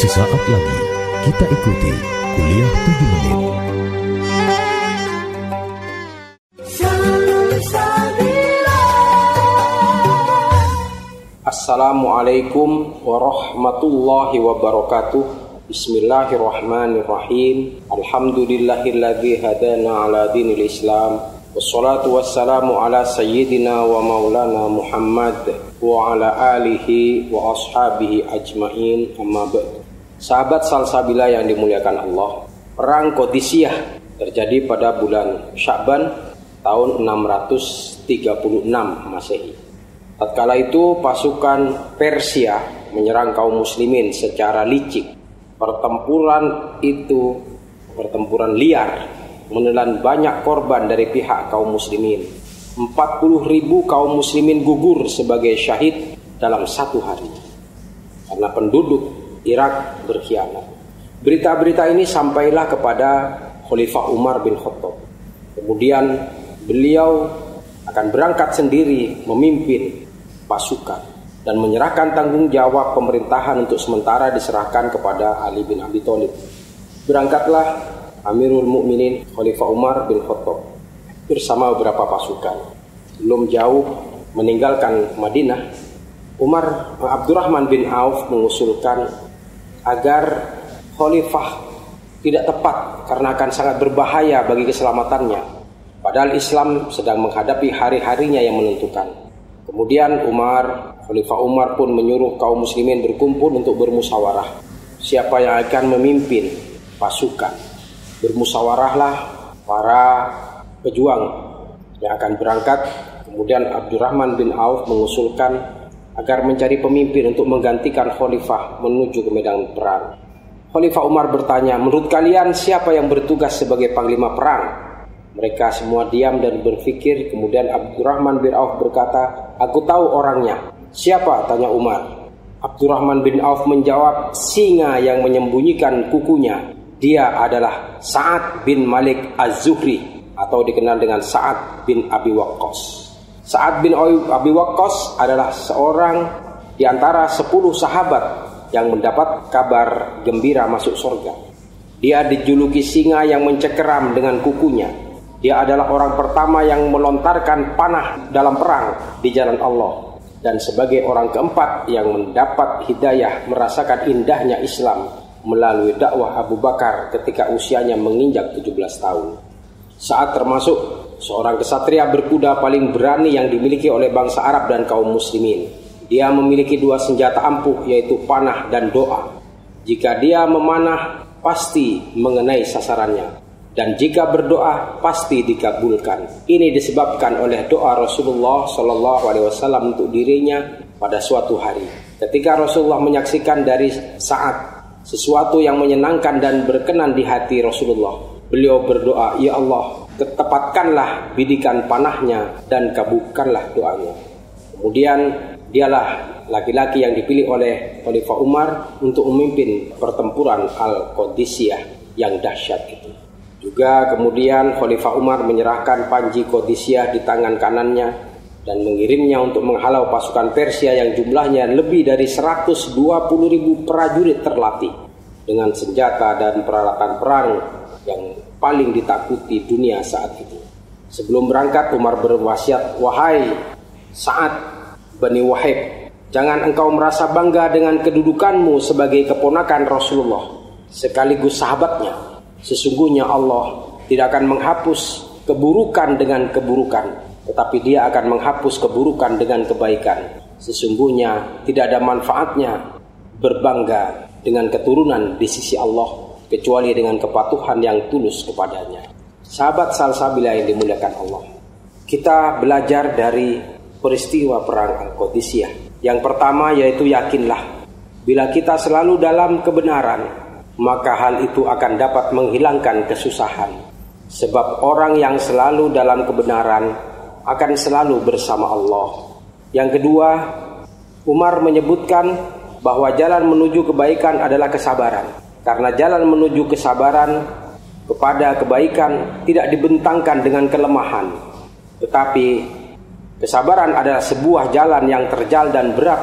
Sesaat lagi kita ikuti kuliah 7 menit. Assalamualaikum warahmatullahi wabarakatuh. Bismillahirrahmanirrahim. Alhamdulillahilladzi hadana ala dinil Islam. Wassalatu wassalamu ala sayyidina wa maulana Muhammad wa ala alihi wa ashabihi ajma'in, amma ba'du. Sahabat Salsabila yang dimuliakan Allah, Perang Qadisiyah terjadi pada bulan Sya'ban tahun 636 Masehi. Tatkala itu pasukan Persia menyerang kaum muslimin secara licik. Pertempuran liar, menelan banyak korban dari pihak kaum muslimin. 40.000 kaum muslimin gugur sebagai syahid dalam satu hari karena penduduk Irak berkhianat. Berita-berita ini sampailah kepada Khalifah Umar bin Khattab. Kemudian beliau akan berangkat sendiri memimpin pasukan dan menyerahkan tanggung jawab pemerintahan untuk sementara diserahkan kepada Ali bin Abi Thalib. Berangkatlah Amirul Mukminin Khalifah Umar bin Khattab bersama beberapa pasukan. Belum jauh meninggalkan Madinah, Abdurrahman bin Auf mengusulkan agar khalifah tidak tepat karena akan sangat berbahaya bagi keselamatannya. Padahal Islam sedang menghadapi hari-harinya yang menentukan. Kemudian Khalifah Umar pun menyuruh kaum muslimin berkumpul untuk bermusyawarah. Siapa yang akan memimpin pasukan? Bermusyawarahlah para pejuang yang akan berangkat. Kemudian Abdurrahman bin Auf mengusulkan agar mencari pemimpin untuk menggantikan khalifah menuju ke medan perang. Khalifah Umar bertanya, menurut kalian siapa yang bertugas sebagai panglima perang? Mereka semua diam dan berpikir. Kemudian Abdurrahman bin Auf berkata, aku tahu orangnya. Siapa? Tanya Umar. Abdurrahman bin Auf menjawab, singa yang menyembunyikan kukunya. Dia adalah Sa'ad bin Malik Az-Zuhri atau dikenal dengan Sa'ad bin Abi Waqqas. Sa'ad bin Abi Waqqas adalah seorang di antara 10 sahabat yang mendapat kabar gembira masuk surga. Dia dijuluki singa yang mencekeram dengan kukunya. Dia adalah orang pertama yang melontarkan panah dalam perang di jalan Allah. Dan sebagai orang keempat yang mendapat hidayah merasakan indahnya Islam melalui dakwah Abu Bakar ketika usianya menginjak 17 tahun. Saat termasuk seorang kesatria berkuda paling berani yang dimiliki oleh bangsa Arab dan kaum muslimin. Dia memiliki 2 senjata ampuh, yaitu panah dan doa. Jika dia memanah, pasti mengenai sasarannya. Dan jika berdoa pasti dikabulkan. Ini disebabkan oleh doa Rasulullah SAW untuk dirinya pada suatu hari. Ketika Rasulullah menyaksikan dari Sa'ad sesuatu yang menyenangkan dan berkenan di hati Rasulullah, beliau berdoa, ya Allah, tepatkanlah bidikan panahnya dan kabulkanlah doanya. Kemudian dialah laki-laki yang dipilih oleh Khalifah Umar untuk memimpin pertempuran Al-Qadisiyah yang dahsyat itu. Juga kemudian Khalifah Umar menyerahkan panji Qadisiyah di tangan kanannya dan mengirimnya untuk menghalau pasukan Persia yang jumlahnya lebih dari 120.000 prajurit terlatih dengan senjata dan peralatan perang yang paling ditakuti dunia saat itu. Sebelum berangkat, Umar berwasiat, wahai Sa'ad bin Wahib, jangan engkau merasa bangga dengan kedudukanmu sebagai keponakan Rasulullah sekaligus sahabatnya. Sesungguhnya Allah tidak akan menghapus keburukan dengan keburukan, tetapi Dia akan menghapus keburukan dengan kebaikan. Sesungguhnya tidak ada manfaatnya berbangga dengan keturunan di sisi Allah kecuali dengan kepatuhan yang tulus kepadanya. Sahabat Salsabila yang dimuliakan Allah, kita belajar dari peristiwa perang Al-Qadisiyah. Yang pertama yaitu yakinlah, bila kita selalu dalam kebenaran, maka hal itu akan dapat menghilangkan kesusahan. Sebab orang yang selalu dalam kebenaran akan selalu bersama Allah. Yang kedua, Umar menyebutkan bahwa jalan menuju kebaikan adalah kesabaran. Karena jalan menuju kesabaran kepada kebaikan tidak dibentangkan dengan kelemahan, tetapi kesabaran adalah sebuah jalan yang terjal dan berat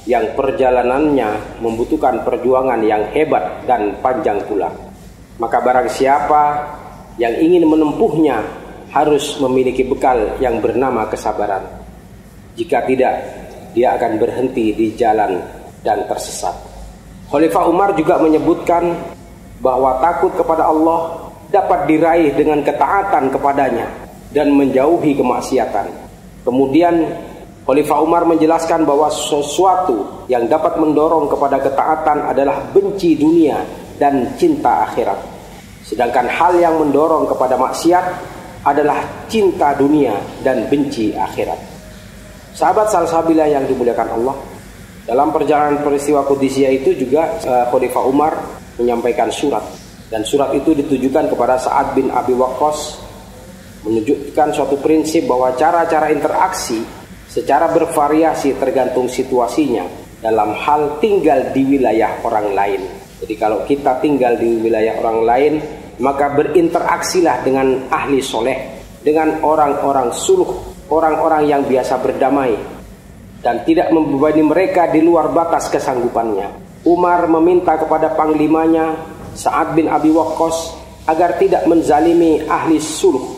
yang perjalanannya membutuhkan perjuangan yang hebat dan panjang pula. Maka barang siapa yang ingin menempuhnya harus memiliki bekal yang bernama kesabaran. Jika tidak, dia akan berhenti di jalan dan tersesat. Khalifah Umar juga menyebutkan bahwa takut kepada Allah dapat diraih dengan ketaatan kepadanya dan menjauhi kemaksiatan. Kemudian Khalifah Umar menjelaskan bahwa sesuatu yang dapat mendorong kepada ketaatan adalah benci dunia dan cinta akhirat. Sedangkan hal yang mendorong kepada maksiat adalah cinta dunia dan benci akhirat. Sahabat salsabilah yang dimuliakan Allah, dalam perjalanan peristiwa Qudisiyah itu juga Khalifah Umar menyampaikan surat, dan surat itu ditujukan kepada Sa'ad bin Abi Waqqas, menunjukkan suatu prinsip bahwa cara-cara interaksi secara bervariasi tergantung situasinya dalam hal tinggal di wilayah orang lain. Jadi kalau kita tinggal di wilayah orang lain, maka berinteraksilah dengan ahli soleh, dengan orang-orang suluh, orang-orang yang biasa berdamai, dan tidak membebani mereka di luar batas kesanggupannya. Umar meminta kepada panglimanya Sa'ad bin Abi Waqqas agar tidak menzalimi ahli suluh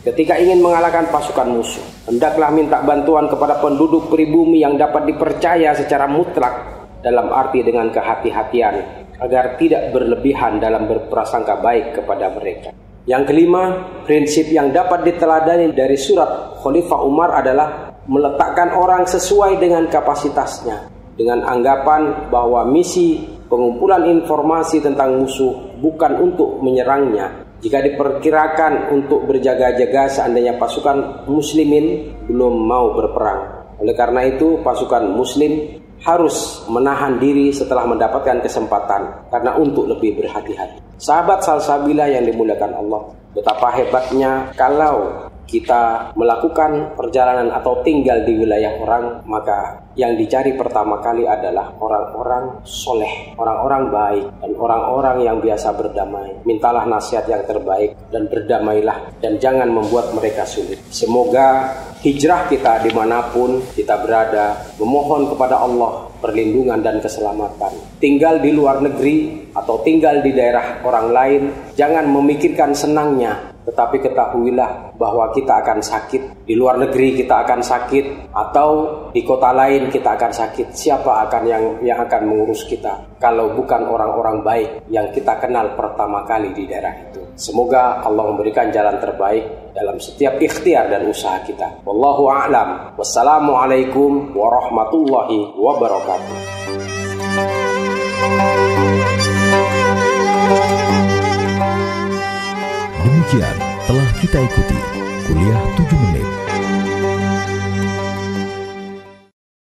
ketika ingin mengalahkan pasukan musuh. Hendaklah minta bantuan kepada penduduk pribumi yang dapat dipercaya secara mutlak, dalam arti dengan kehati-hatian, agar tidak berlebihan dalam berprasangka baik kepada mereka. Yang kelima, prinsip yang dapat diteladani dari surat Khalifah Umar adalah meletakkan orang sesuai dengan kapasitasnya, dengan anggapan bahwa misi pengumpulan informasi tentang musuh bukan untuk menyerangnya. Jika diperkirakan untuk berjaga-jaga seandainya pasukan muslimin belum mau berperang. Oleh karena itu, pasukan muslim harus menahan diri setelah mendapatkan kesempatan, karena untuk lebih berhati-hati. Sahabat salsabilah yang dimuliakan Allah, betapa hebatnya kalau kita melakukan perjalanan atau tinggal di wilayah orang, maka yang dicari pertama kali adalah orang-orang soleh, orang-orang baik, dan orang-orang yang biasa berdamai. Mintalah nasihat yang terbaik dan berdamailah, dan jangan membuat mereka sulit. Semoga hijrah kita dimanapun kita berada, memohon kepada Allah perlindungan dan keselamatan. Tinggal di luar negeri atau tinggal di daerah orang lain, jangan memikirkan senangnya, tetapi ketahuilah bahwa kita akan sakit. Di luar negeri kita akan sakit, atau di kota lain kita akan sakit. Siapa akan yang akan mengurus kita kalau bukan orang-orang baik yang kita kenal pertama kali di daerah itu? Semoga Allah memberikan jalan terbaik dalam setiap ikhtiar dan usaha kita. Wallahu a'lam. Wassalamualaikum warahmatullahi wabarakatuh. Demikian telah kita ikuti kuliah 7 menit